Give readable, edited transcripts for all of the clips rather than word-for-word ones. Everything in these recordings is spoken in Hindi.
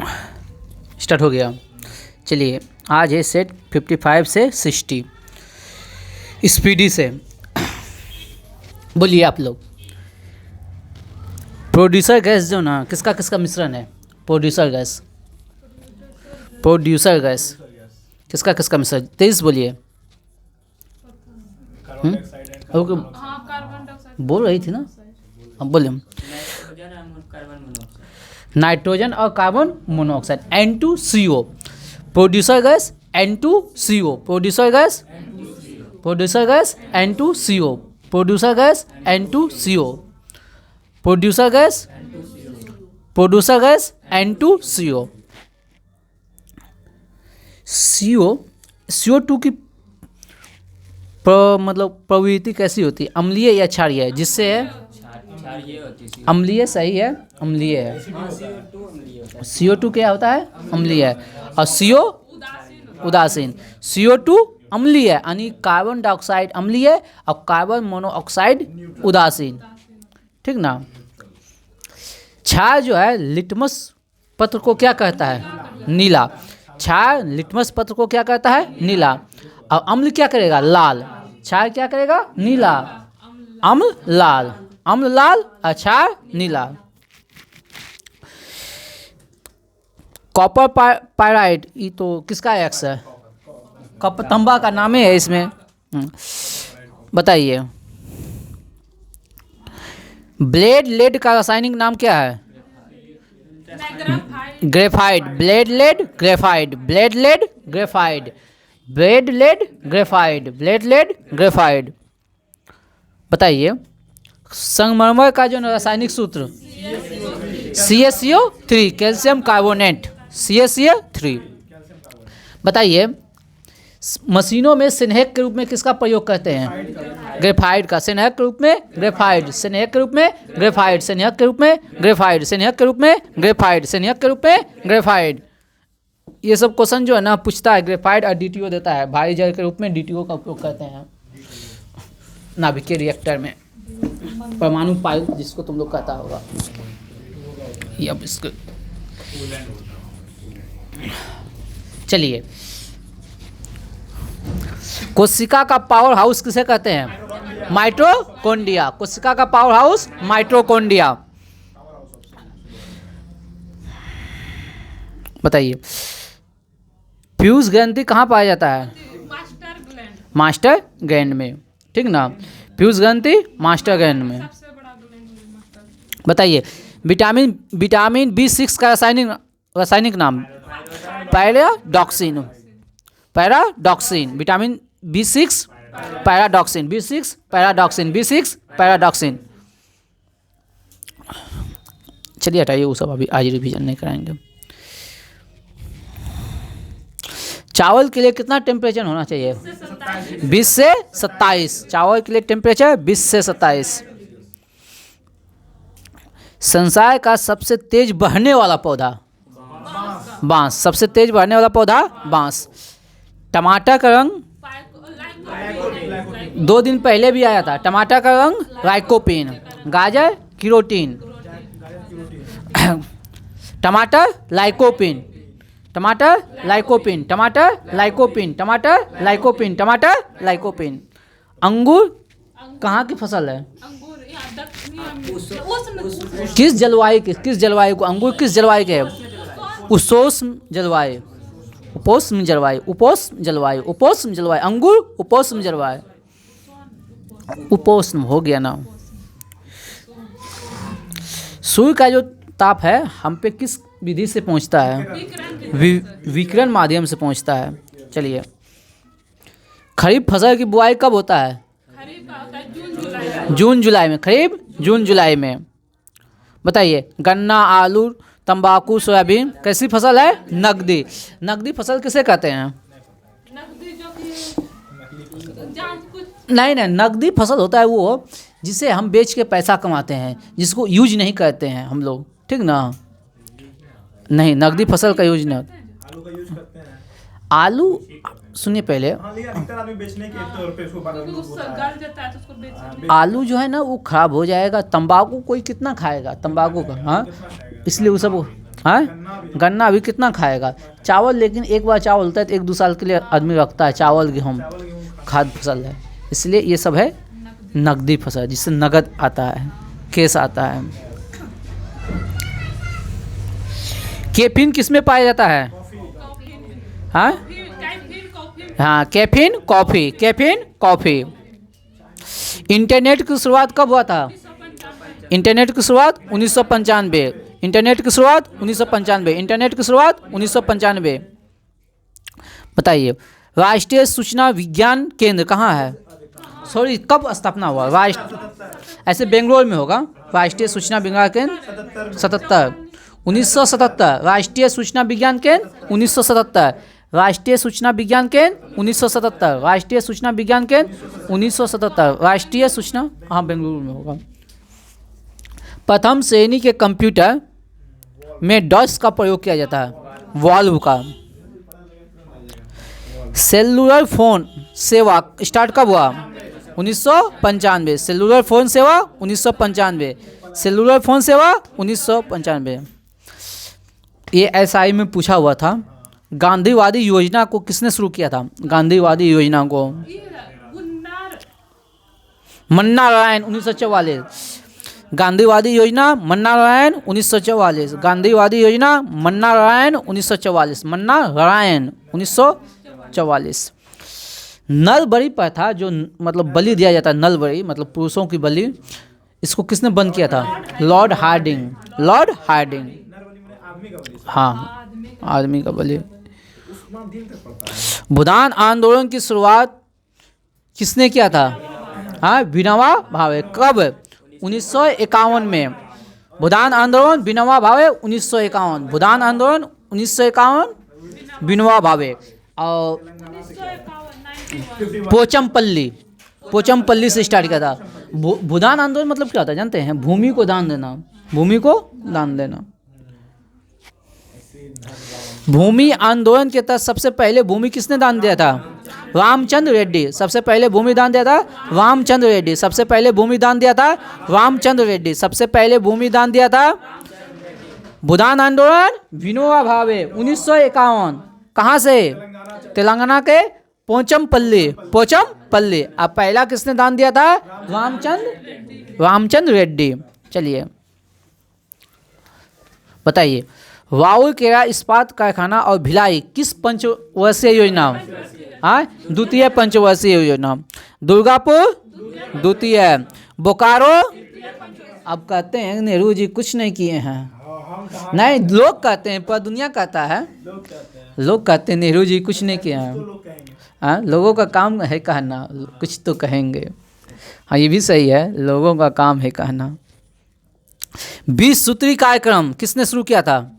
स्टार्ट हो गया। चलिए आज है सेट 55 से 60 स्पीडी से। बोलिए आप लोग। प्रोड्यूसर गैस जो ना किसका किसका मिश्रण है? प्रोड्यूसर गैस किसका किसका मिश्रण? 23 बोलिए। बोल रही थी ना, अब बोलिए। नाइट्रोजन और carbon monoxide N2CO। Producer gas N2CO। Producer gas N2CO। Producer gas N2CO। Producer gas N2CO। CO2 की मतलब प्रवृत्ति कैसी होती है? अम्लीय या क्षारीय है? जिससे है अम्लीय, सही है, अम्लीय है। CO2 क्या होता है? अम्लीय है। और CO उदासीन। CO2 अम्लीय है, यानी कार्बन डाइऑक्साइड अम्लीय है और कार्बन मोनोऑक्साइड उदासीन, ठीक ना। क्षार जो है लिटमस पत्र को क्या कहता है? नीला। क्षार लिटमस पत्र को क्या कहता है? नीला। और अम्ल क्या करेगा? लाल। क्षार क्या करेगा? नीला। अम्ल लाल, अम्ल लाल और क्षार नीला। कॉपर पायराइड, ये तो किसका एक्स है? कॉपर तांबा का नाम है इसमें। बताइए। ब्लेड लेड का रासायनिक नाम क्या है? Graphite. Blade lead graphite. Blade lead graphite. Blade lead graphite. Blade lead graphite. बताइए। संगमरमर का जो रासायनिक सूत्र CaCO3, कैल्शियम कार्बोनेट, CaCO3। बताइए। मशीनों में स्नेहक के रूप में किसका प्रयोग करते हैं? ग्रेफाइट का। स्नेहक के रूप में ग्रेफाइट। स्नेहक के रूप में ग्रेफाइट। स्नेहक के रूप में ग्रेफाइट। स्नेहक के रूप में ग्रेफाइट। स्नेहक के रूप में ग्रेफाइट। ये सब क्वेश्चन जो है ना पूछता है। ग्रेफाइट और DTO देता है। भारी जल के रूप में DTO का उपयोग करते हैं नाभिकीय रिएक्टर में। परमाणु पाइप जिसको तुम लोग कहता होगा। ये अब इसको चलिए। कोशिका का पावर हाउस किसे कहते हैं? माइटोकॉन्ड्रिया। कोशिका का पावर हाउस माइटोकॉन्ड्रिया। बताइए। फ्यूज ग्रंथि कहाँ पाया जाता है? मास्टर ग्लैंड में, ठीक ना। फ्यूज ग्रंथि मास्टर ग्लैंड में। बताइए। विटामिन B6 का रासायनिक नाम? पैराडॉक्सिन। Vitamin B6 pyridoxine. चलिए हटाइए वो सब, अभी आज रिवीजन नहीं कराएंगे। चावल के लिए कितना टेम्परेचर होना चाहिए? 20 से 27। चावल के लिए टेम्परेचर 20 से 27। संसार का सबसे तेज बढ़ने वाला पौधा? बांस। सबसे तेज बढ़ने वाला पौधा बांस। टमाटर का रंग 2 दिन पहले भी आया था। टमाटर का रंग लाइकोपीन। गाजर कीरोटीन। टमाटर लाइकोपीन। टमाटर लाइकोपीन। टमाटर लाइकोपीन। टमाटर लाइकोपीन। टमाटर लाइकोपीन। अंगूर कहाँ की फसल है? किस जलवायु को अंगूर किस जलवायु के है? उपोष्ण जलवायु। अंगूर उपोष्ण जलवायु। उपोष्ण हो गया ना। सूर्य का जो ताप है हम पे किस विधि से पहुंचता है? विकिरण माध्यम से पहुंचता है। चलिए। खरीफ फसल की बुआई कब होता है? जून जुलाई में। खरीफ जून जुलाई में। बताइए। गन्ना, आलू, तंबाकू, सोयाबीन कैसी फसल है? नकदी फसल किसे कहते हैं? नहीं, नकदी फसल होता है वो जिसे हम बेच के पैसा कमाते हैं, जिसको यूज नहीं करते हैं हम लोग, ठीक ना। नहीं, नकदी फसल का यूज नहीं होता। आलू सुनिए पहले। आलू जो है ना वो खराब हो जाएगा। तंबाकू कोई कितना खाएगा तंबाकू का? हाँ, इसलिए वो सब हाँ, गन्ना अभी कितना खाएगा। चावल लेकिन एक बार चावल होता है तो 1-2 साल के लिए आदमी रखता है। चावल गेहूँ खाद्य फसल है, इसलिए ये सब है नकदी फसल, जिससे नगद आता है, कैश आता है। कैफीन किस में पाया जाता है? हाँ हाँ, caffeine coffee, caffeine coffee. Internet की शुरुआत कब हुआ था? इंटरनेट की शुरुआत 1995। इंटरनेट की शुरुआत 1995। इंटरनेट की शुरुआत 1995। बताइए, राष्ट्रीय सूचना विज्ञान केंद्र कहाँ है? सॉरी, कब स्थापना हुआ? ऐसे बेंगलोर में होगा। राष्ट्रीय सूचना विज्ञान केंद्र 1977। राष्ट्रीय सूचना विज्ञान केंद्र 1977। राष्ट्रीय सूचना विज्ञान केंद्र 1977। राष्ट्रीय सूचना विज्ञान केंद्र 1977। राष्ट्रीय सूचना, हाँ, बेंगलुरु में होगा। प्रथम श्रेणी के कंप्यूटर में डॉस का प्रयोग किया जाता है, वॉल्व का। सेलुलर फोन सेवा स्टार्ट कब हुआ? 1995। सेलुलर फोन सेवा 1995। सेलुलर फोन सेवा 1995। ये एसआई में पूछा हुआ था। गांधीवादी योजना को किसने शुरू किया था? गांधीवादी योजना को मन्ना नारायण 1944। गांधीवादी योजना मन्ना नारायण 1944। गांधीवादी योजना मन्ना नारायण 1944। मन्ना नारायण 1944। नलबरी प्रथा, जो मतलब बलि दिया जाता है, नलबरी मतलब पुरुषों की बलि, इसको किसने बंद किया था? Lord Hardinge. लॉर्ड हार्डिंग, हाँ, आदमी का बलि। भूदान आंदोलन की शुरुआत किसने किया था? हाँ, विनोबा भावे। कब? 1951 में। भूदान आंदोलन विनोबा भावे 1951। भूदान आंदोलन 1951 विनोबा भावे। और पोचमपल्ली से स्टार्ट किया था। भूदान आंदोलन मतलब क्या होता है जानते हैं? भूमि को दान देना, भूमि को दान देना। भूमि आंदोलन के तहत सबसे पहले भूमि किसने दान दिया था? रामचंद्र रेड्डी। सबसे पहले भूमि दान दिया था रामचंद्र रेड्डी। सबसे पहले भूमि दान दिया था रामचंद्र रेड्डी। सबसे पहले भूमि दान दिया था। भूदान आंदोलन विनोबा भावे 1951। कहाँ से? तेलंगाना के पोचमपल्ली। अब पहला किसने दान दिया था? रामचंद्र रेड्डी। चलिए बताइए, वाउकेरा इस्पात कारखाना और भिलाई किस पंचवर्षीय योजना? हाँ, द्वितीय पंचवर्षीय योजना। दुर्गापुर द्वितीय। बोकारो, अब कहते हैं नेहरू जी कुछ नहीं किए हैं। नहीं, लोग कहते हैं, पर दुनिया कहता है। लोग कहते हैं नेहरू जी कुछ नहीं किए हैं। हाँ, लोगों का काम है कहना, कुछ तो कहेंगे। हाँ, ये भी सही है, लोगों का काम है कहना। 20 सूत्री कार्यक्रम किसने शुरू किया था?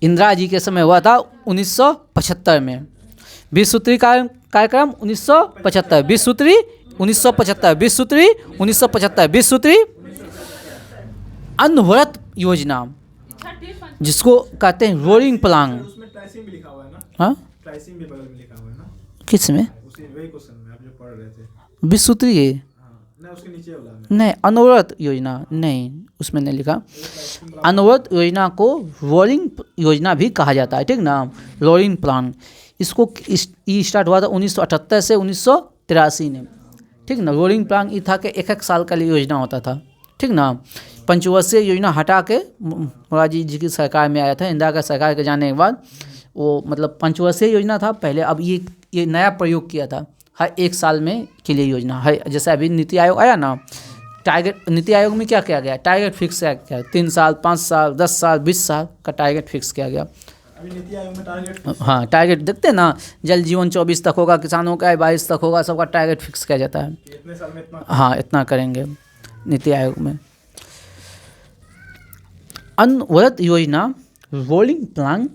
इंदिरा जी के समय हुआ था 1975 में। 20 सूत्री कार्यक्रम 1975। 20 सूत्री 1975। 20 सूत्री 1975। 20 सूत्री अनवरत योजना, जिसको कहते हैं रोलिंग प्लान। हाँ, किस में? 20 सूत्री है? नहीं, अनवरत योजना नहीं, उसमें नहीं लिखा। अनवरत योजना को रोलिंग योजना भी कहा जाता है, ठीक ना, रोलिंग प्लान। इसको स्टार्ट हुआ था 1978 से 1983 में, ठीक ना। रोलिंग प्लान ये था कि 1-1 साल का लिए योजना होता था, ठीक ना। पंचवर्षीय योजना हटा के मोरारजी जी की सरकार में आया था। इंदिरा का सरकार के जाने के बाद वो मतलब पंचवर्षीय योजना था पहले। अब ये नया प्रयोग किया था, हर 1 साल में के लिए योजना है। जैसे अभी नीति आयोग आया ना, टारगेट नीति आयोग में क्या किया गया? टारगेट फिक्स किया गया, 3 साल, 5 साल, 10 साल, 20 साल का टारगेट फिक्स किया गया। अभी नीति आयोग में टारगेट, हाँ, टारगेट देखते हैं ना, जल जीवन 24 तक होगा, किसानों का 22 तक होगा, सबका टारगेट फिक्स किया जाता है। इतने साल में इतना, हाँ, इतना करेंगे नीति आयोग में। अनवरत योजना रोलिंग प्लान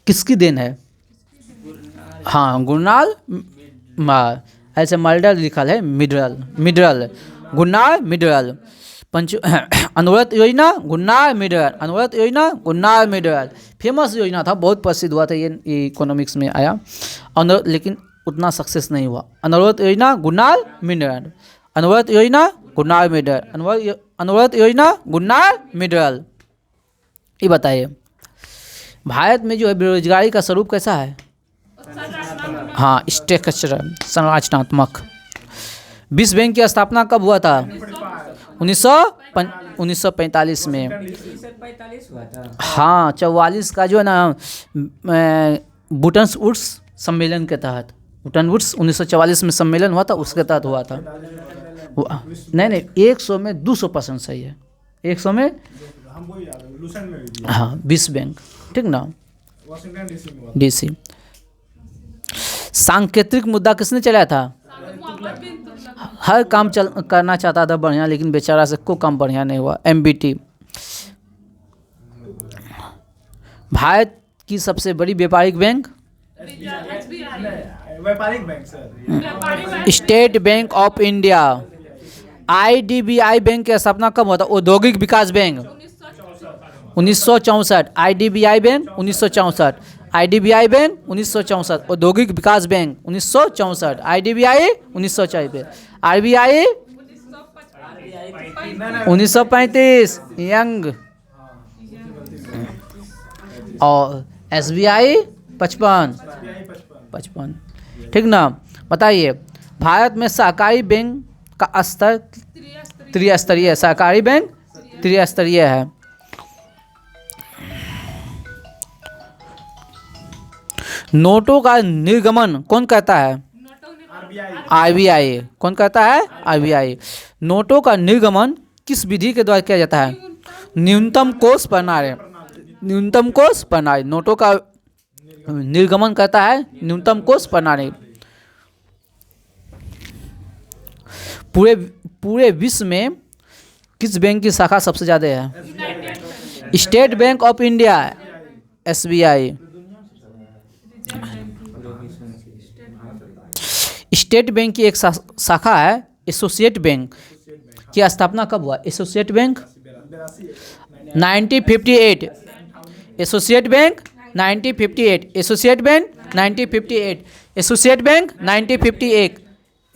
किसकी देन है? हाँ, गुरनाल ऐसे मल्डर लिखा है, मिडरल गुरनाल मिडरल। अनवरत योजना गुरनाल मिडरल। अनवरत योजना गुरनाल मिडरल फेमस योजना था, बहुत प्रसिद्ध हुआ था, ये इकोनॉमिक्स में आया। लेकिन उतना सक्सेस नहीं हुआ। अनवरत योजना गुरनाल मिडरल। अनवरत योजना गुरनाल मिडरल। अनवरत योजना, गुन्नार, मिडल। ये बताइए भारत में जो है बेरोजगारी का स्वरूप कैसा है? हाँ, स्ट्रक्चरल, संरचनात्मक। विश्व बैंक की स्थापना कब हुआ था? 1945 में। 1945 हुआ था। हाँ, 44 का जो है ना बटन वुड्स सम्मेलन के तहत, बटन वुड्स 1944 में सम्मेलन हुआ था, उसके तहत हुआ था। नहीं, 100 में 200% सही है। 100 में हम वही याद है, लुसेंट में भी दिया। हाँ, विश्व बैंक, ठीक ना, वाशिंगटन डीसी में हुआ। डीसी। सांकेतिक मुद्दा किसने चलाया था? हर काम करना चाहता था बढ़िया, लेकिन बेचारा से कोई काम बढ़िया नहीं हुआ। MBT। भारत की सबसे बड़ी व्यापारिक बैंक? व्यापारिक bank sir. State Bank of India. IDBI bank की स्थापना कब हुआ था? औद्योगिक विकास bank 1964। IDBI bank 1964। IDBI bank 1964। औद्योगिक विकास बैंक 1964। IDBI 1964। RBI 1935 यंग। और SBI 55। ठीक ना। बताइए भारत में सहकारी बैंक का स्तर त्रिस्तरीय है। सहकारी बैंक त्रिस्तरीय है। नोटों का निर्गमन कौन करता है? RBI। कौन करता है? RBI। नोटों का निर्गमन किस विधि के द्वारा किया जाता है? न्यूनतम कोष प्रणाली। न्यूनतम कोष प्रणाली। नोटों का निर्गमन करता है न्यूनतम कोष प्रणाली। पूरे विश्व में किस बैंक की शाखा सबसे ज़्यादा है? State Bank of India, SBI। State bank की एक शाखा है एसोसिएट बैंक, की स्थापना कब हुआ? Associate bank 1958। Associate bank 1958। Associate bank 1958। Associate bank 1958।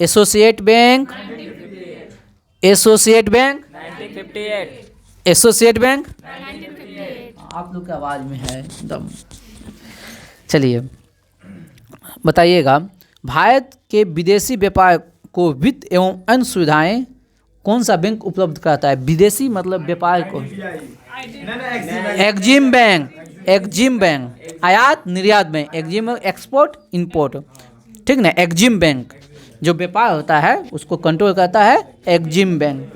Associate bank 1958। Associate bank. आप लोग की आवाज़ में है एकदम। चलिए बताइएगा भारत के विदेशी व्यापार को वित्त एवं अन्य सुविधाएं कौन सा बैंक उपलब्ध कराता है? विदेशी मतलब व्यापार को एक्जिम बैंक। एक्जिम बैंक। आयात निर्यात बैंक। एक्जिम एक्सपोर्ट इंपोर्ट, ठीक ना। एक्जिम बैंक जो व्यापार होता है उसको कंट्रोल करता है एक्जिम बैंक।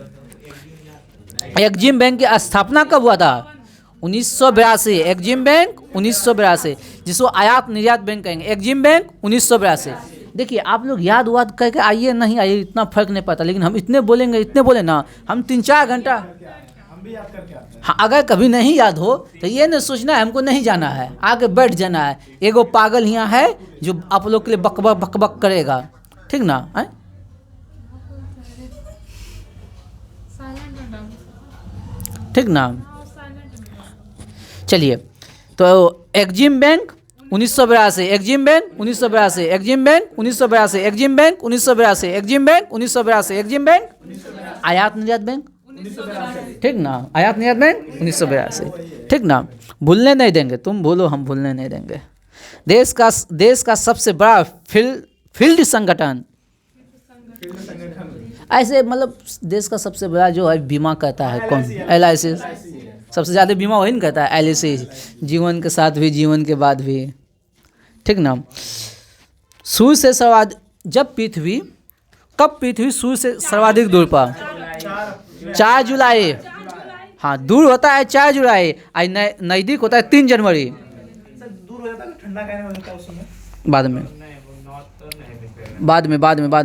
एक्जिम बैंक की स्थापना कब हुआ था? 1982। एक्जिम बैंक 1982, जिसको आयात निर्यात बैंक कहेंगे। एक्जिम बैंक 1982। देखिए आप लोग याद वाद करके आइए नहीं आइए इतना फर्क नहीं पड़ता, लेकिन हम इतने बोलेंगे, इतने बोले ना, हम 3-4 घंटा। हम भी याद करके आते हैं। हाँ, अगर कभी नहीं याद हो तो ये नहीं सोचना है हमको नहीं जाना है, आगे बैठ जाना है। एगो पागल यहाँ है जो आप लोग के लिए बकबक बकबक करेगा, ठीक ना है? ठीक ना। चलिए तो EXIM bank 1982। EXIM bank 1982। EXIM bank 1982। EXIM bank 1982। EXIM bank 1982। EXIM bank आयात निर्यात बैंक, ठीक ना। आयात निर्यात बैंक 1982, ठीक ना। भूलने नहीं देंगे, तुम भूलो हम भूलने नहीं देंगे। देश का सबसे बड़ा फील्ड संगठन, ऐसे मतलब देश का सबसे बड़ा जो है बीमा करता है कौन? LIC। सबसे ज़्यादा बीमा वही नहीं करता है, LIC। जीवन के साथ भी जीवन के बाद भी, ठीक ना। सूर्य से सर्वाधिक कब पृथ्वी सूर्य से सर्वाधिक दूर पर? 4 जुलाई। हाँ, दूर होता है 4 जुलाई, नज़दीक होता है 3 जनवरी। दूर हो जाता है, ठंडा कहने में होता है उस समय। बाद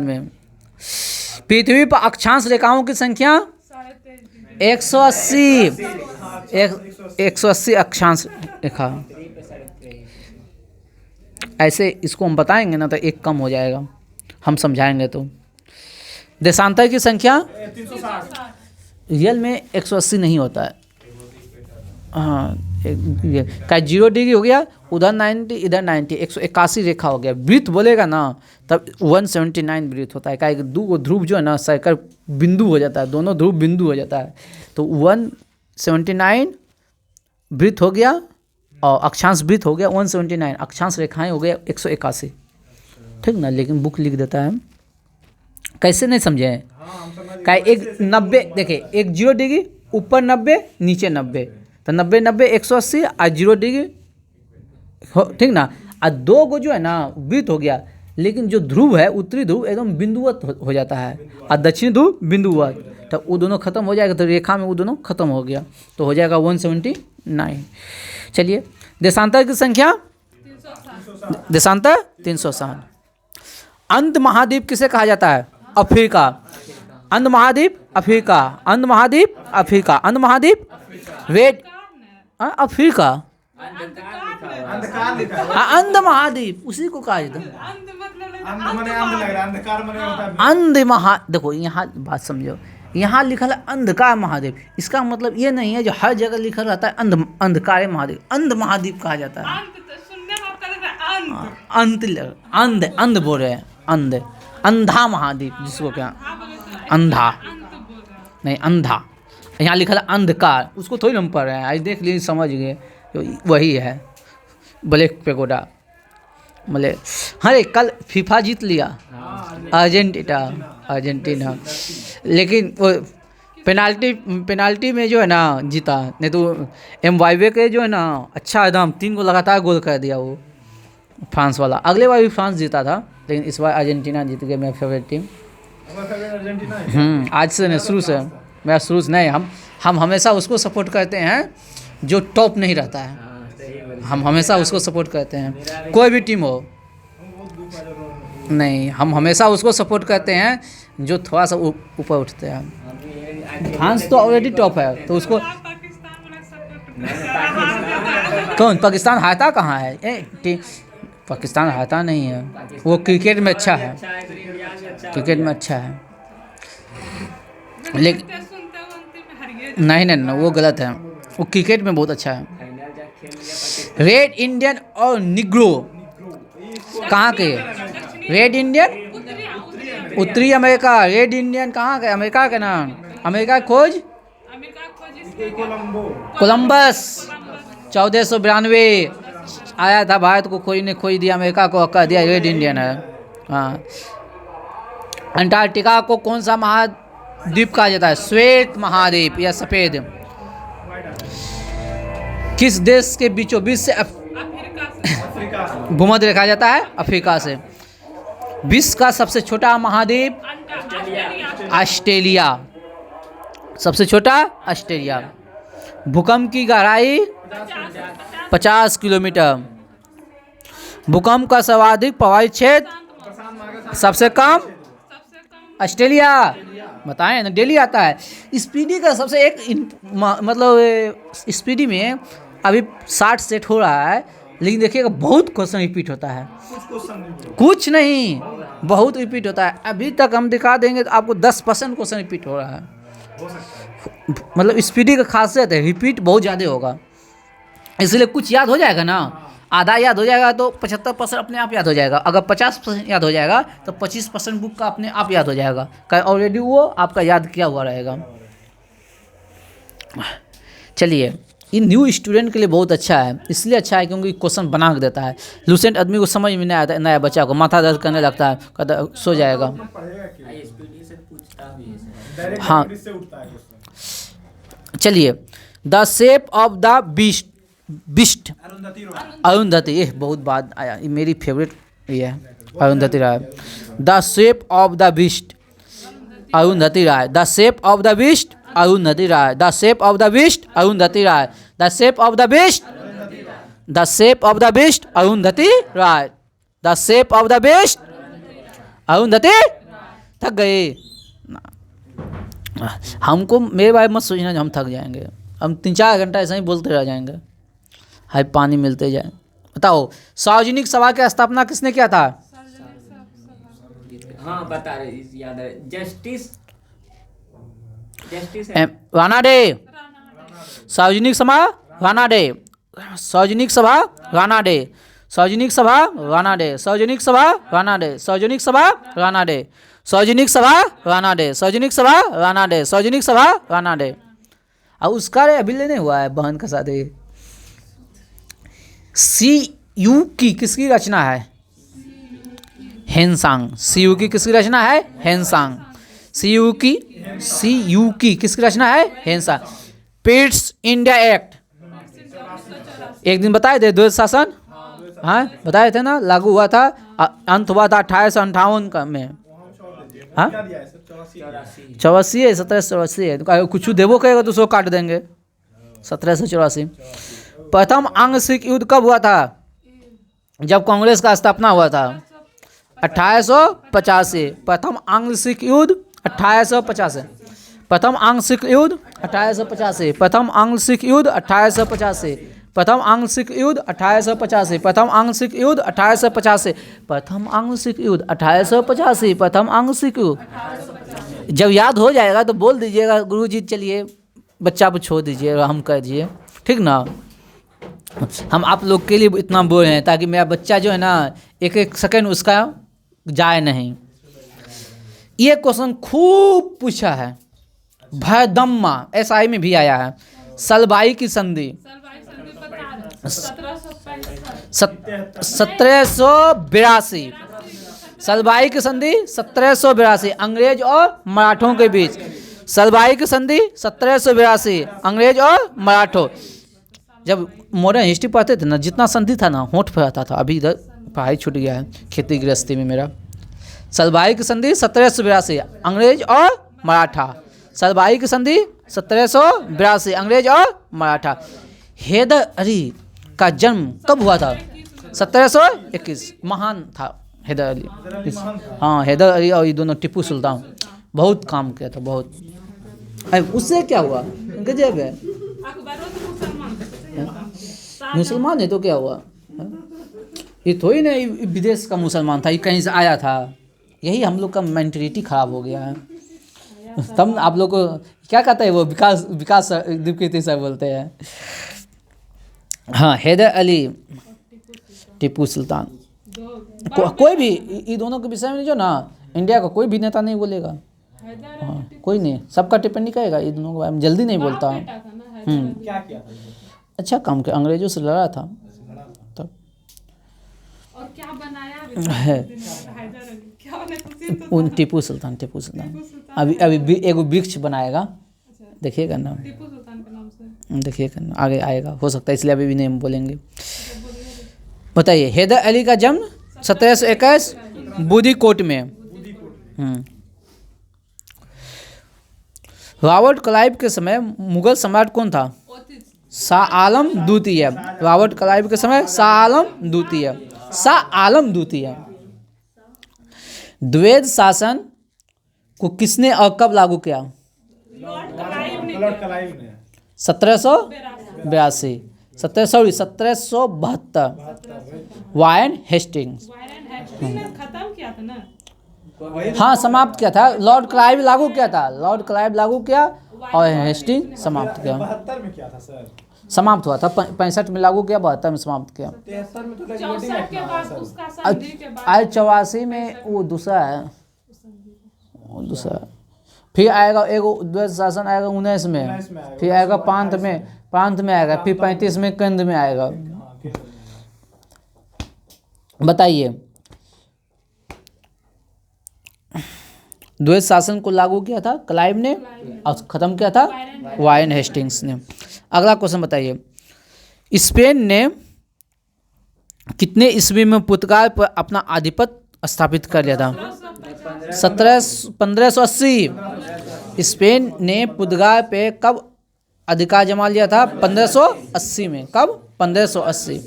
में पृथ्वी पर अक्षांश रेखाओं की संख्या 180। 180 अक्षांश रेखा। ऐसे इसको हम बताएंगे ना तो एक कम हो जाएगा, हम समझाएंगे तो। देशांतर की संख्या 360। रियल में 180 नहीं होता है। हाँ, क्या 0 डिग्री हो गया, उधर 90 इधर 90, 181 रेखा हो गया। वृत्त बोलेगा ना तब 179 वृत्त होता है। क्या दो ध्रुव जो है ना सर्कल बिंदु हो जाता है, दोनों ध्रुव बिंदु हो जाता है। तो 179 वृत्त हो गया और अक्षांश वृत्त हो गया 179, अक्षांश रेखाएं हो गया 181, ठीक ना। लेकिन बुक लिख देता है, कैसे नहीं समझे हैं? क्या एक 90 देखिए, एक 0 डिग्री ऊपर 90 नीचे 90, तो 90 90 180 और 0 डिग्री ठीक ना। और दो गो जो है ना वृत्त हो गया, लेकिन जो ध्रुव है उत्तरी ध्रुव एकदम बिंदुवत हो जाता है और दक्षिणी ध्रुव बिंदुवत, तो वो दोनों खत्म हो जाएगा। तो रेखा में वो दोनों खत्म हो गया, तो हो जाएगा 179। चलिए देशांतर की संख्या, देशांतर 360। अंध महाद्वीप किसे कहा जाता है? अफ्रीका। अंध महाद्वीप अफ्रीका, अंध महाद्वीप अफ्रीका, अंध महाद्वीप वेट अफ्रीका, अंध महाद्वीप उसी को कहा जाता है। अंध महा, देखो यहाँ बात समझो, यहाँ लिखा है अंधकार महाद्वीप, इसका मतलब ये नहीं है जो हर जगह लिखा रहता है अंधकार महाद्वीप। अंध महाद्वीप कहा जाता है। अंध अंध बोल रहे हैं, अंध अंधा महाद्वीप जिसको क्या अंधा नहीं, अंधा यहाँ लिखा है अंधकार, उसको थोड़ी हम पढ़ रहे हैं, आज देख लीजिए समझ गए, तो वही है ब्लैक पेगोडा। मतलब अरे कल फीफा जीत लिया अर्जेंटीना, लेकिन वो पेनाल्टी में जो है ना जीता, नहीं तो एम्बाप्पे के जो है ना अच्छा एकदम 3 गो लगातार गोल कर दिया वो फ्रांस वाला। अगले बार भी फ्रांस जीता था, लेकिन इस बार अर्जेंटीना जीत गया, मेरा फेवरेट टीम। आज से नहीं, शुरू से मेरा शुरू से नहीं, हम हमेशा उसको सपोर्ट करते हैं जो टॉप नहीं रहता है, हम हमेशा उसको सपोर्ट करते हैं, कोई भी टीम हो नहीं, हम हमेशा उसको सपोर्ट करते हैं जो थोड़ा सा ऊपर उठते हैं। फ्रांस तो ऑलरेडी टॉप है, तो उसको कौन पाकिस्तान हारता कहाँ है? पाकिस्तान हारता नहीं है, वो क्रिकेट में अच्छा है, क्रिकेट में अच्छा है, लेकिन नहीं वो गलत है, वो क्रिकेट में बहुत अच्छा है। रेड इंडियन और निग्रो कहाँ के? रेड इंडियन उत्तरी अमेरिका, रेड इंडियन कहाँ के? अमेरिका के नाम, अमेरिका खोज कोलंबस 1492 आया था भारत को, खोज ने खोज दिया, अमेरिका को कह दिया रेड इंडियन है। हाँ, अंटार्कटिका को कौन सा महाद्वीप कहा जाता है? श्वेत महाद्वीप या सफेद। किस देश के बीचों बीच से भूमध्य रेखा जाता है? अफ्रीका से। विश्व का सबसे छोटा महाद्वीप ऑस्ट्रेलिया, सबसे छोटा ऑस्ट्रेलिया। भूकंप की गहराई 50 किलोमीटर। भूकंप का सर्वाधिक प्रभावित क्षेत्र सबसे कम ऑस्ट्रेलिया। बताएं ना, डेली आता है। स्पीडी का सबसे एक मतलब स्पीडी में अभी 60 सेट हो रहा है, लेकिन देखिएगा बहुत क्वेश्चन रिपीट होता है, कुछ नहीं बहुत रिपीट होता है। अभी तक हम दिखा देंगे तो आपको 10% क्वेश्चन रिपीट हो रहा है। मतलब स्पीडी का खासियत है, रिपीट बहुत ज़्यादा होगा, इसलिए कुछ याद हो जाएगा ना, आधा याद हो जाएगा तो 75% अपने आप याद हो जाएगा। अगर 50% याद हो जाएगा तो 25% बुक का अपने आप याद हो जाएगा, ऑलरेडी वो आपका याद किया हुआ रहेगा। चलिए, ये न्यू स्टूडेंट के लिए बहुत अच्छा है, इसलिए अच्छा है क्योंकि क्वेश्चन बना के देता है। लूसेंट आदमी को समझ में नहीं आता, नया बच्चा को माथा दर्द करने लगता है, कहता सो जाएगा। हाँ चलिए, the shape of the beast Arundhati, ये बहुत बात आया, ये मेरी फेवरेट ये है Arundhati Roy. The shape of the beast Arundhati Roy, the shape of the beast Arundhati Roy, the shape of the beast Arundhati Roy, the shape of the beast, the shape of the beast Arundhati Roy, the shape of the beast Arundhati. थक गए हमको, मेरे बारे में मत सोचना हम थक जाएंगे, हम 3-4 घंटा ऐसा ही बोलते रह जाएंगे, हाय पानी मिलते जाए। बताओ, सार्वजनिक सभा की स्थापना किसने किया था? हाँ बता रहे, याद है, जस्टिस राणा डे। सार्वजनिक सभा राणा डे। सार्वजनिक सभा राणा डे, सार्वजनिक सभा राणा डे, सार्वजनिक सभा राणा डे, सार्वजनिक सभा राणा डे, सार्वजनिक सभा राणा डे, सार्वजनिक सभा राणा डे, सार्वजनिक सभा राणा डे। अब उसका अभी लेने हुआ है बहन का शादी। सी यू की किसकी रचना है? हेनसांग। सी यू की किसकी रचना है? हेनसांग। सी यू की किसकी रचना है? हेनसांग। पिट्स इंडिया एक्ट एक दिन बताए थे, द्वैध शासन, हाँ बताए थे ना, लागू हुआ था, अंत हुआ था 1858 का में, हाँ 84 है, 1784 है, कुछ देवो कहेगा तो उसको काट देंगे। 1784। प्रथम आंशिक युद्ध कब हुआ था? जब कांग्रेस का स्थापना हुआ था 1885। प्रथम आंशिक युद्ध 1885। प्रथम आंशिक युद्ध 1885। प्रथम आंशिक युद्ध 1885। प्रथम आंशिक युद्ध 1885। प्रथम आंशिक युद्ध 1885। प्रथम आंशिक युद्ध 1885। प्रथम आंशिक युद्ध। जब याद हो जाएगा तो बोल दीजिएगा गुरुजी, चलिए बच्चा को छोड़ दीजिए, हम कह दिए, ठीक ना। हम आप लोग के लिए इतना बोल रहे हैं ताकि मेरा बच्चा जो है ना एक एक सेकंड उसका जाए नहीं। ये क्वेश्चन खूब पूछा है, भयदम्मा SI में भी आया है। सलबाई की संधि 1782। सलबाई की संधि 1782 अंग्रेज और मराठों के बीच। सलबाई की संधि 1782 अंग्रेज और मराठों। जब मॉडर्न हिस्ट्री पढ़ते थे ना, जितना संधि था ना होंठ पे आता था। अभी इधर पढ़ाई छूट गया है खेती गृहस्थी में मेरा। सलबाई की संधि 1782 अंग्रेज और मराठा। सलबाई की संधि 1782 अंग्रेज और मराठा। हैदर अली का जन्म कब हुआ था? 1721। महान था हैदर अली। हाँ हैदर अली और ये दोनों टीपू सुल्तान बहुत काम किया था, बहुत। उससे क्या हुआ? गजब है, मुसलमान है तो क्या हुआ? ये थोड़ी ना विदेश का मुसलमान था, ये कहीं से आया था। यही हम लोग का मेंटलिटी खराब हो गया है। तब आप लोग को क्या कहता है वो, विकास दीपकृति सर बोलते हैं। हाँ हैदर अली, टीपू सुल्तान, कोई भी ये दोनों के विषय में जो ना इंडिया का कोई भी नेता नहीं बोलेगा। हाँ कोई नहीं, सबका टिप्पणी करेगा, ये दोनों के बारे में जल्दी नहीं बोलता। क्या किया था? अच्छा काम किया, अंग्रेजों से लड़ा था तब। और क्या बनाया है क्या बना? उन टीपू सुल्तान अभी एगो वृक्ष बनाएगा, देखिएगा ना, टीपू सुल्तान के नाम से देखिएगा ना, आगे आएगा, हो सकता है इसलिए अभी भी नहीं बोलेंगे। बताइए, हैदर अली का जन्म 1721 बुदीकोट में। रॉबर्ट क्लाइव के समय मुगल सम्राट कौन था? शाह आलम द्वितीय। रॉबर्ट क्लाइव के समय शाह आलम द्वितीय। शाह आलम द्वितीय। द्वैध शासन को किसने और कब लागू किया? लॉर्ड क्लाइव ने 1782। 1772। Warren Hastings. खत्म किया था ना, हाँ समाप्त किया था। लॉर्ड क्लाइव लागू किया था, लॉर्ड क्लाइव लागू किया और हेस्टिंग समाप्त किया। 72 में किया था सर, समाप्त हुआ था 65 में लागू किया, 72 में समाप्त किया। 73 में तो 64 के बाद उसका संधि के बाद 84 में वो दूसरा है, वो दूसरा। फिर आएगा एगो द्वैध शासन आएगा 19 में, फिर आएगा प्रांत में आएगा, फिर 35 में केंद्र में आएगा। बताइए, द्वैध शासन को लागू किया था क्लाइव ने और खत्म किया था वारेन हेस्टिंग्स ने। अगला क्वेश्चन बताइए, स्पेन ने कितने ईस्वी में पुर्तगाल पर अपना आधिपत्य स्थापित कर लिया था? 1580। स्पेन ने पुर्तगाल पे कब अधिकार जमा लिया था? 1580 में। कब? 1580।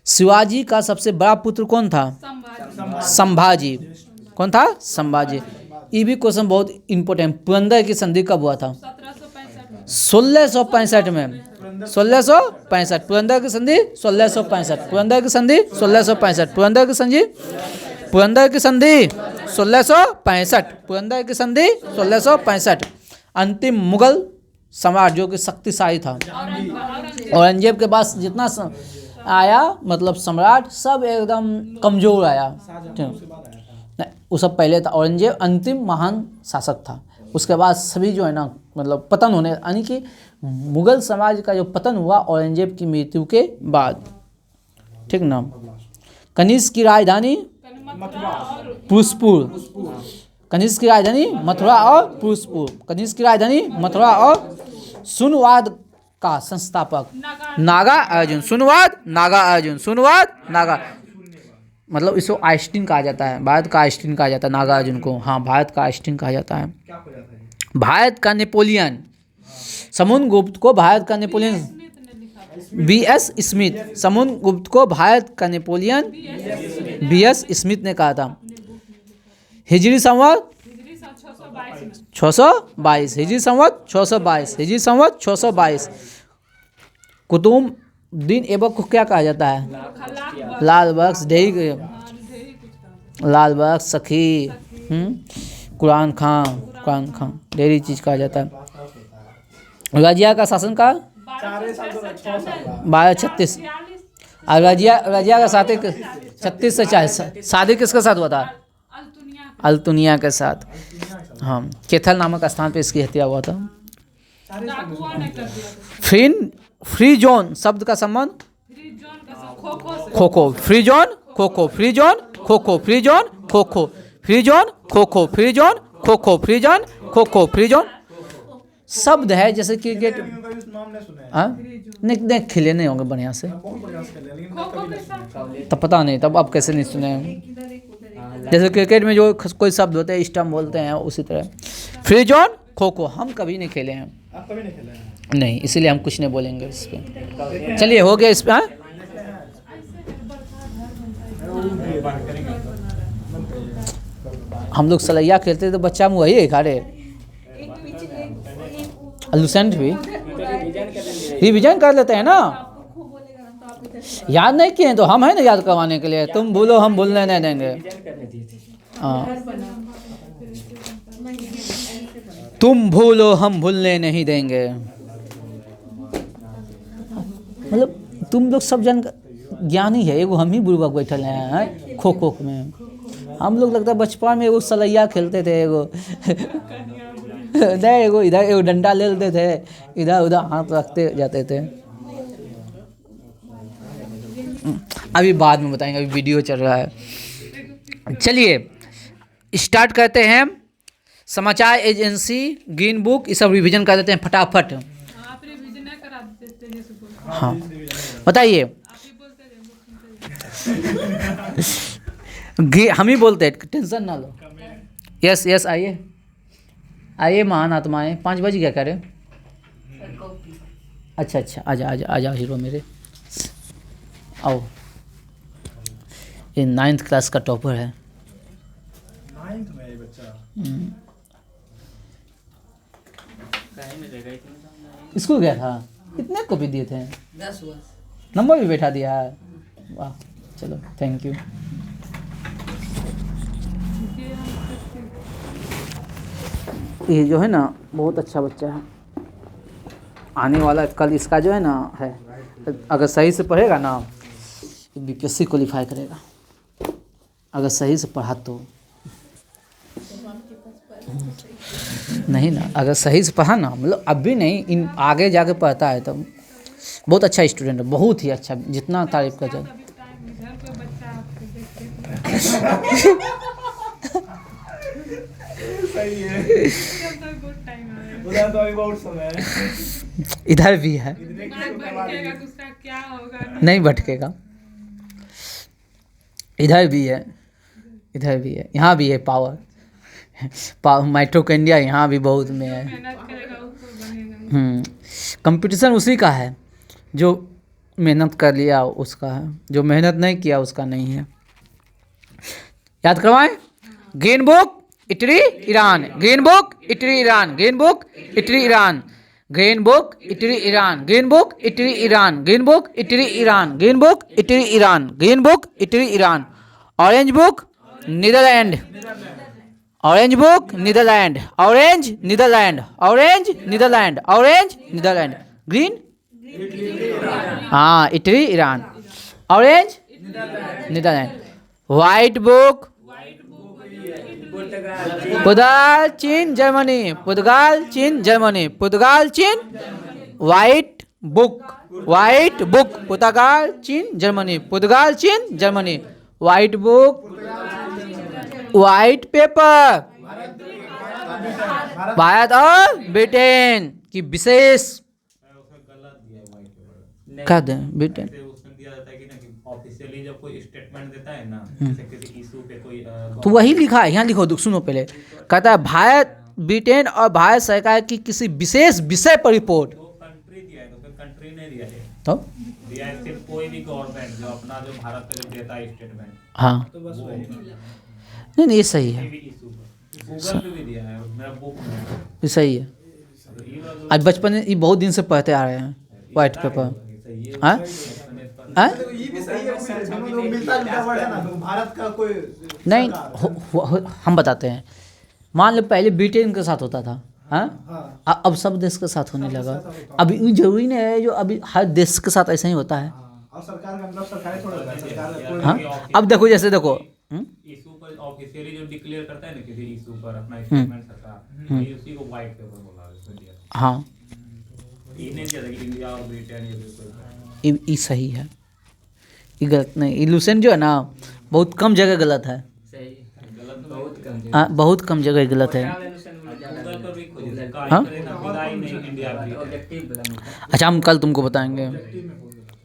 शिवाजी का सबसे बड़ा पुत्र कौन था? संभाजी। कौन था? संभाजी। ये भी क्वेश्चन बहुत इंपॉर्टेंट। पुरंदर की संधि कब हुआ था? 1665 में। 1665। पुरंदर की संधि 1665। पुरंदर की संधि 1665। पुरंदर की संधि 1665। पुरंदर की संधि 1665। अंतिम मुगल सम्राट जो कि शक्तिशाली था, औरंगजेब के पास जितना आया मतलब सम्राट सब एकदम कमज़ोर आया। नहीं, वो सब पहले था। औरंगजेब अंतिम महान शासक था। उसके बाद सभी जो है ना मतलब पतन होने, यानी कि मुगल समाज का जो पतन हुआ औरंगजेब की मृत्यु के बाद, ठीक ना। कनिष्क की राजधानी पुरुषपुर, कनिष्क की राजधानी मथुरा और पुरुषपुर, कनिष्क की राजधानी मथुरा और सुनवाद का संस्थापक नागार्जुन, सुनवाद नागार्जुन, सुनवाद नागा मतलब इसको आइंस्टीन कहा जाता है, भारत का आइंस्टीन कहा जाता है नागार्जुन को। हाँ, भारत का आइंस्टीन कहा जाता है। भारत का नेपोलियन, समुद्रगुप्त को भारत का नेपोलियन, B.S. स्मिथ, समुद्रगुप्त को भारत का नेपोलियन B.S. स्मिथ ने कहा था। हिजरी संवत 622, हिजरी संवत 622, हिजरी संवत 622। कुतुबुद्दीन ऐबक को क्या कहा जाता है? लाल बख्श, लाल बख्श, सखी, कुरान खां, कुरान खां, ढेरी चीज़ कहा जाता है। रजिया का शासन काल 1236, और रजिया का साथ 36 से 40। शादी किसके साथ हुआ था? अल्तुनिया के साथ। हाँ, कैथल नामक स्थान पे इसकी हत्या हुआ था। फ्री जोन शब्द का संबंध kho kho, free zone kho kho, free zone kho kho, free zone kho kho, free zone kho kho, free zone kho kho, free zone kho kho, free zone शब्द है जैसे क्रिकेट। नहीं, खेले नहीं होंगे बढ़िया से, तब पता नहीं, तब आप कैसे नहीं सुने। जैसे क्रिकेट में जो कोई शब्द होते हैं स्टंप बोलते हैं, उसी तरह फ्री जोन खो खो हम कभी नहीं खेले हैं। आप कभी नहीं खेले हैं? नहीं, इसीलिए हम कुछ नहीं बोलेंगे इस पे। चलिए हो गया इस पे। हाँ, हम लोग सलैया खेलते तो बच्चा में वही है खारे। लुसेंट भी रिविजन कर लेते हैं ना, याद नहीं किए तो हम हैं ना याद करवाने के लिए। तुम भूलो हम भूलने नहीं देंगे। हाँ, तुम भूलो हम भूलने नहीं देंगे। मतलब तुम लोग सब जन ज्ञानी है, एगो हम ही बुड़बक बैठल हैं खो खो में। हम लोग लगता है बचपन में एगो सलैया खेलते थे, एगो नहीं, एगो इधर एगो डंडा ले लेते थे, इधर उधर हाथ रखते जाते थे। अभी बाद में बताएंगे, अभी वीडियो चल रहा है। चलिए स्टार्ट करते हैं। समाचार एजेंसी, ग्रीन बुक, ये सब रिवीजन कर देते हैं फटाफट। आप रिवीजन करा देते जैसे बोलते हाँ, बताइए। आप ही बोलते थे। हम ही बोलते हैं, टेंशन ना लो। यस यस, आइए आइए महान आत्माएं। 5 बज गया करे। अच्छा अच्छा, आजा आजा आजा हीरो मेरे, आओ। ये 9th क्लास का टॉपर है। 9th में ये बच्चा स्कूल गया था, कितने कॉपी दिए थे? 10 नंबर भी बैठा दिया है। वाह, चलो थैंक यू। ये जो है ना बहुत अच्छा बच्चा है, आने वाला कल इसका जो है ना है, अगर सही से पढ़ेगा ना BPSC क्वालिफाई करेगा, अगर सही से पढ़ा तो। नहीं ना, अगर सही से पढ़ा ना, मतलब अभी नहीं, इन आगे जाके पढ़ता है तो बहुत अच्छा स्टूडेंट है, बहुत ही अच्छा, जितना तारीफ कर जाए। अभी टाइम इधर कोई बच्चा आपको देखते सही है, हैं गुड टाइम आएगा। उधर तो अभी बहुत समय है। इधर भी है, दिमाग भटकेगा, दूसरा क्या होगा नहीं भटकेगा। इधर भी है, इधर भी है, यहाँ भी है पावर माइटोकॉन्ड्रिया यहाँ भी बहुत में है। मेहनत करेगा उसको बनेगा। कंपटीशन उसी का है, जो मेहनत कर लिया उसका है, जो मेहनत नहीं किया उसका नहीं है। याद करवाएं। Green book Italy Iran, green book Italy Iran, green book Italy Iran, green book Italy Iran, green book Italy Iran, green book Italy Iran, green book Italy Iran, green book Italy Iran. Orange book Netherland, orange book Netherland, orange Netherland, orange Netherland, orange Netherland. Green हाँ, Italy Iran. Orange Netherland. White book पुर्तगाल चीन जर्मनी। पुर्तगाल चीन जर्मनी। पुर्तगाल चीन। वाइट बुक पुर्तगाल चीन जर्मनी। पुर्तगाल चीन Germany. White book. White paper Bharat और ब्रिटेन की विशेष क्या दें ब्रिटेन। उसमें दिया जाता है कि ना कि ऑफिशियली जब कोई स्टेटमेंट देता है ना, जैसे किसी इशू पे कोई तो वही लिखा है, यहाँ लिखो, सुनो पहले। कहता है भारत ब्रिटेन और भारत सरकार की किसी विशेष विषय पर रिपोर्ट। तो कंट्री दिया है, तो फिर कंट्री नहीं दिया है, तो दिया है सिर्फ कोई भी गवर्नमेंट जो अपना जो भारत पे जो देता है स्टेटमेंट, हाँ, नहीं ये सही है, कोई भी इशू पर गूगल पे भी दिया है मेरा बुक में। ये सही है। आज बचपन में ये बहुत दिन से पढ़ते आ रहे हैं वाइट पेपर। हाँ हाँ ये भी सही है, मिलता जुलता वर्ड है ना, तो भारत का कोई नहीं हम बताते हैं। मान लो पहले ब्रिटेन के साथ होता था, हाँ, अब सब देश के साथ होने लगा। अब ये जरूरी नहीं है जो अभी हर देश के साथ ऐसा ही होता है। और सरकार का मतलब सरकारी थोड़ा होता है, सरकार हाँ, अब देखो जैसे देखो इशू पर ऑफिशियली जो डिक्लेयर करता है ना किसी इशू पर अपना स्टेटमेंट सरकार, ये उसी को व्हाइट पेपर बोला है उसमें दिया। हाँ, ये नहीं दिया था कि इंडिया और ब्रिटेन ये बिल्कुल ये सही है, ये गलत नहीं। इल्यूशन जो है ना बहुत कम जगह गलत है। सही गलत बहुत कम है। हाँ, बहुत कम जगह गलत है। गूगल पर भी खोजिए, हाँ? विदाई नहीं इंडिया भी। ऑब्जेक्टिव बोला अच्छा, हम कल तुमको बताएंगे,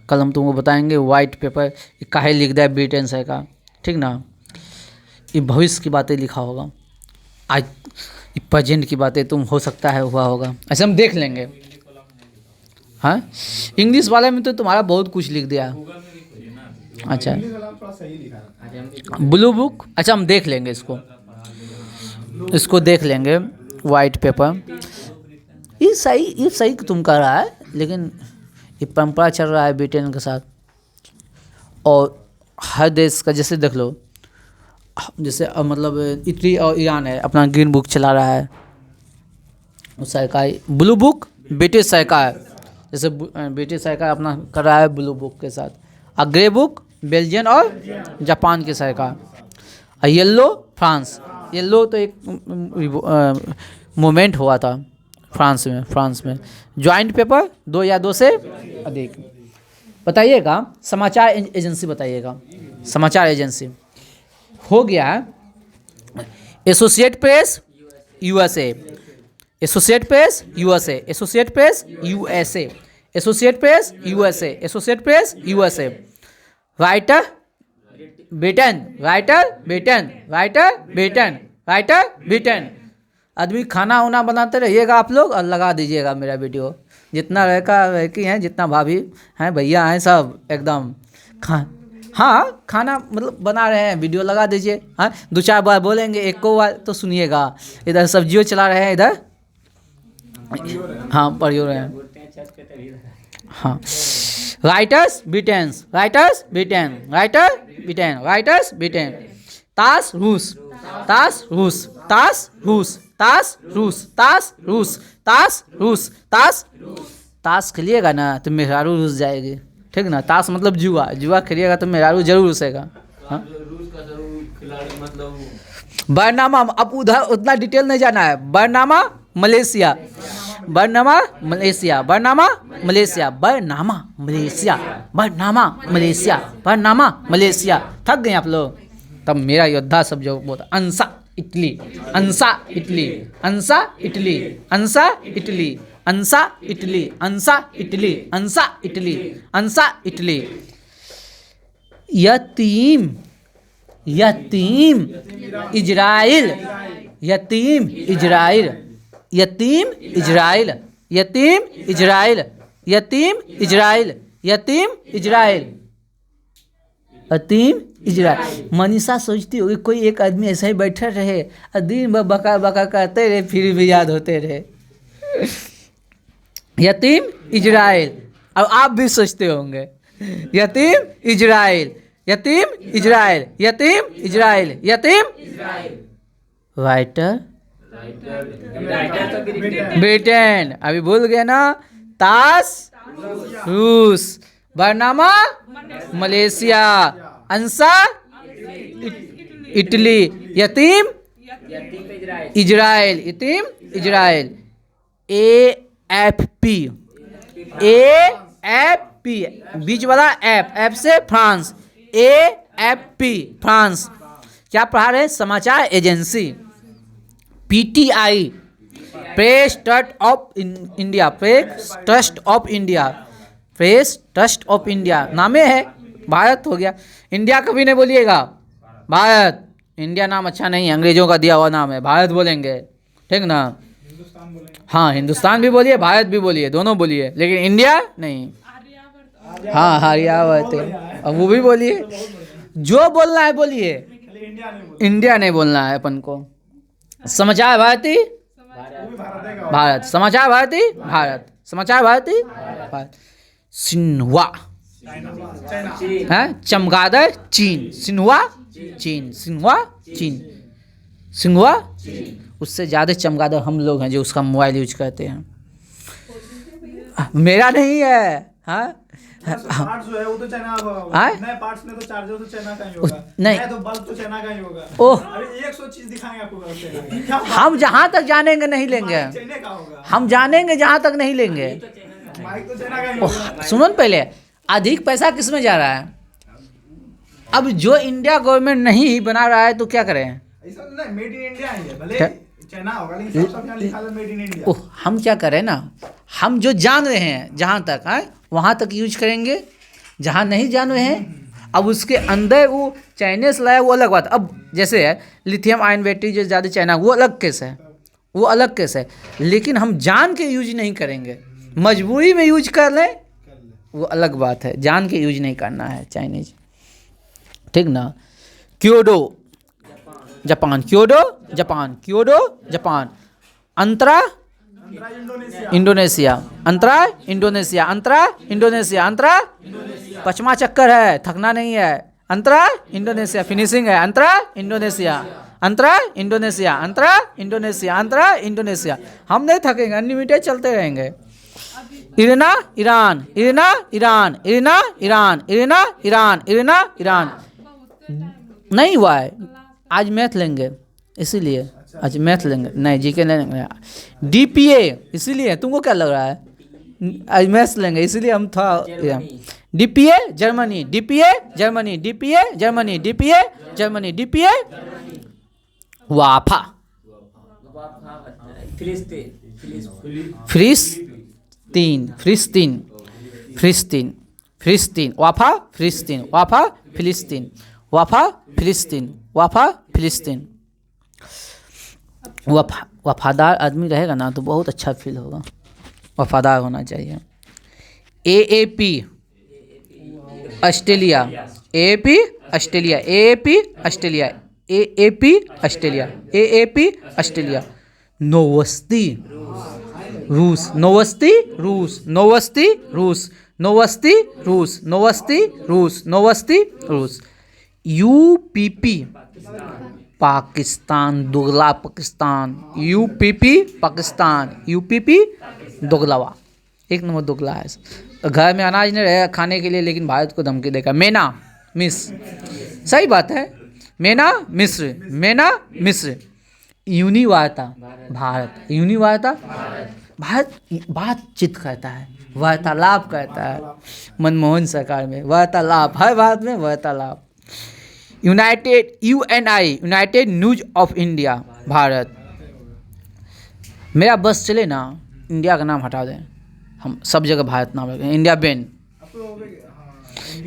कल हम तुमको बताएंगे वाइट पेपर काहे लिख दिया ब्रिटेन से का, ठीक ना। ये भविष्य की बातें लिखा होगा, आज प्रेजेंट की बातें तुम हो सकता है हुआ होगा, ऐसे हम देख लेंगे। हाँ, इंग्लिश वाले में तो तुम्हारा बहुत कुछ लिख दिया। अच्छा, थोड़ा सही लिखा है। ब्लू बुक, अच्छा हम देख लेंगे इसको देख लेंगे वाइट पेपर। ये सही तुम कह रहा है, लेकिन ये परंपरा चल रहा है ब्रिटेन के साथ। और हर देश का जैसे देख लो, जैसे मतलब इटली और ईरान है, अपना ग्रीन बुक चला रहा है सरकार। ब्लू बुक ब्रिटिश सरकार, जैसे ब्रिटिश सरकार अपना कर रहा है ब्लू बुक के साथ। और ग्रे बुक बेल्जियम और जापान की सरकार। और येलो फ्रांस। येलो तो एक मूवमेंट हुआ था फ्रांस में। जॉइंट पेपर 2 या 2 से अधिक। बताइएगा, समाचार एजेंसी बताइएगा, समाचार एजेंसी हो गया है associate press USA, associate press USA, associate press USA, associate press USA, associate press USA. Writer Britain, writer Britain, writer Britain, writer Britain. आदमी खाना वाना बनाते रहिएगा आप लोग और लगा दीजिएगा मेरा वीडियो। जितना लड़की हैं, जितना भाभी हैं, भैया हैं, सब एकदम हाँ खाना मतलब बना रहे हैं, वीडियो लगा दीजिए। हाँ, 2-4 बार बोलेंगे, एक को बार तो सुनिएगा। इधर सब्जियों चला रहे हैं, इधर हाँ पढ़ियो रहे हैं। हाँ, writers Britain, writers Britain, writer Britain, writers Britain. ताश रूस, ताश रूस, ताश रूस, ताश रूस, ताश रूस, ताश रूस, ताश। ताश खेलिएगा ना तो मेहरारू रूस जाएगी, ठीक ना। ताश मतलब जुआ खेलिएगा तो मेहरारू जरूर रूसेगा। हाँ, बरनामा, अब उधर उतना डिटेल नहीं जाना है। Bernama Malaysia, Bernama Malaysia, Bernama Malaysia, Bernama Malaysia, Bernama Malaysia, Bernama Malaysia. थक गए आप लोग, तब मेरा योद्धा सब जो बोलता अंसा Italy, अंसा Italy, अंसा Italy, अंसा Italy, अंसा Italy, अंसा Italy, अंसा Italy, अंसा Italy. यतीम, यतीम इजराइल, यतीम इजराइल, यतीम इजराइल, यतीम इजराइल, यतीम इजराइल, यतीम इजराइल, यतीम इजराइल। मनीषा सोचती होगी कोई एक आदमी ऐसा ही बैठा रहे और दिन भर बका बका करते रहे, फिर भी याद होते रहे। यतीम इजराइल। अब आप भी सोचते होंगे यतीम इजराइल, यतीम इजराइल, यतीम इजराइल, यतीम राइटर ब्रिटेन। अभी भूल गए ना। ताश रूस, बरनामा मलेशिया, अंसा इटली, यतीम इजराइल, यतीम इजराइल। AFP, AFP बीच वाला ऐप से फ्रांस, AFP फ्रांस। क्या पढ़ा रहे हैं? समाचार agency. PTI press trust of India, press trust of India, press trust of India नामे है। भारत हो गया, इंडिया कभी नहीं बोलिएगा, भारत। इंडिया नाम अच्छा नहीं है, अंग्रेजों का दिया हुआ नाम है, भारत बोलेंगे, ठीक ना। हाँ, हिंदुस्तान भी बोलिए, भारत भी बोलिए, दोनों बोलिए, लेकिन इंडिया नहीं। हाँ, आर्यावर्त, अब वो भी बोलिए, जो बोलना है बोलिए, इंडिया नहीं बोलना है अपन को। समाचार भारती भारत, समाचार भारती भारत, समाचार भारती भारत। सिन्हुआ है, चमगादड़ चीन, सिन्हुआ चीन, सिन्हुआ चीन, सिन्हुआ। उससे ज़्यादा चमगादड़ हम लोग हैं जो उसका मोबाइल यूज करते हैं। मेरा नहीं है। हाँ, पार्ट्स जो है वो तो चाइना का होगा। हाँ? नए पार्ट्स में तो चार्जर तो चाइना का ही होगा, नहीं। नए तो बल्ब तो चाइना का ही होगा। ओह, अभी 100 चीज दिखाएंगे आपको चाइना का। हम जहाँ तक जानेंगे नहीं लेंगे, चाइना का होगा, हम जानेंगे जहाँ तक नहीं लेंगे। माइक तो चाइना का ही ओह, होगा। सुनो न, पहले अधिक पैसा किस में जा रहा है? अब जो इंडिया गवर्नमेंट नहीं बना रहा है तो क्या करें? ऐसा नहीं, मेड इन इंडिया ही है, भले क्या? चाइना होगा लेकिन सब यहाँ लिखा है मेड इन इंडिया। ओह, हम क्या करें ना, हम जो जान रहे हैं जहाँ तक है वहाँ तक यूज करेंगे, जहाँ नहीं जान रहे हैं अब उसके अंदर वो चाइनीज लाया वो अलग बात। अब जैसे है लिथियम आयन बैटरी जो ज़्यादा चाइना, वो अलग केस है, वो अलग केस है, लेकिन हम जान के यूज नहीं करेंगे, मजबूरी में यूज कर लें वो अलग बात है, जान के यूज नहीं करना है चाइनीज, ठीक ना। Kyodo Japan, Kyodo Japan, Kyodo Japan. Antara Indonesia, Antara Indonesia, Antara Indonesia, Antara पचमा चक्कर है, थकना नहीं है। अंतरा इंडोनेशिया, फिनिशिंग है। Antara Indonesia, Antara Indonesia, Antara Indonesia, Antara Indonesia. हम नहीं थकेंगे, अनलिमिटेड चलते रहेंगे। IRNA Iran, IRNA Iran, IRNA Iran, IRNA Iran, IRNA Iran. नहीं हुआ है, आज मैथ लेंगे इसीलिए, आज मैथ लेंगे, नहीं जीके लेंगे। DPA इसीलिए, तुमको क्या लग रहा है? आज मैथ्स लेंगे इसीलिए हम था। DPA Germany, DPA Germany, DPA Germany, DPA Germany, DPA वाफा फिलिस्तीन, फिलिस्तीन, फिलिस्तीन, फिलिस्तीन, वाफा फिलिस्तीन, वाफा फिलिस्तीन, वाफा फिलिस्तीन, वाफा फिलिस्तीन। वफादार आदमी रहेगा ना तो बहुत अच्छा फील होगा, वफादार होना चाहिए। AAP Australia, AAP Australia, AAP Australia, AAP Australia, AAP Australia. Novosti रूस, नोवस्ती रूस, नोवस्ती रूस, नोवस्ती रूस, नोवस्ती रूस, नोवस्ती रूस। UPP पाकिस्तान, दोगला पाकिस्तान, UPP पाकिस्तान, UPP दोगलावा, एक नंबर दोगला है। घर में अनाज नहीं रहेगा खाने के लिए, लेकिन भारत को धमकी देगा। मेना मिस्र, सही बात है, मेना मिस्र, मेना मिस्र। यूनिवार्ता भारत, यूनिवार्ता भारत बातचीत करता है, वार्तालाप करता है। मनमोहन सरकार में वार्तालाप, हर भारत में वार्तालाप। United UNI, United news of India Bharat. मेरा बस चले ना, इंडिया का नाम हटा दें, हम सब जगह भारत नाम रखें, India ban.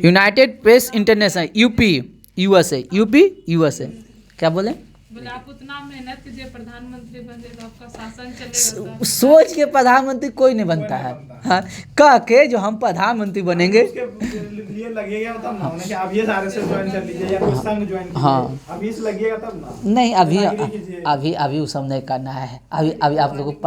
United press international, UP USA, UP USA। क्या बोले? बोले आप उतना मेहनत कीजिए, प्रधानमंत्री बने तो आपका शासन चलेगा। सोच के प्रधानमंत्री कोई नहीं बनता है, हाँ, कह के जो हम प्रधानमंत्री बनेंगे ये लगेगा तब ना कि आप ये सारे से ज्वाइन कर लीजिए या कोई संघ ज्वाइन कीजिए। हाँ। अब इस लगेगा तब ना। नहीं, अभी कीजिए। अभी अभी वो सब नहीं करना है, अभी अभी आप लोगों को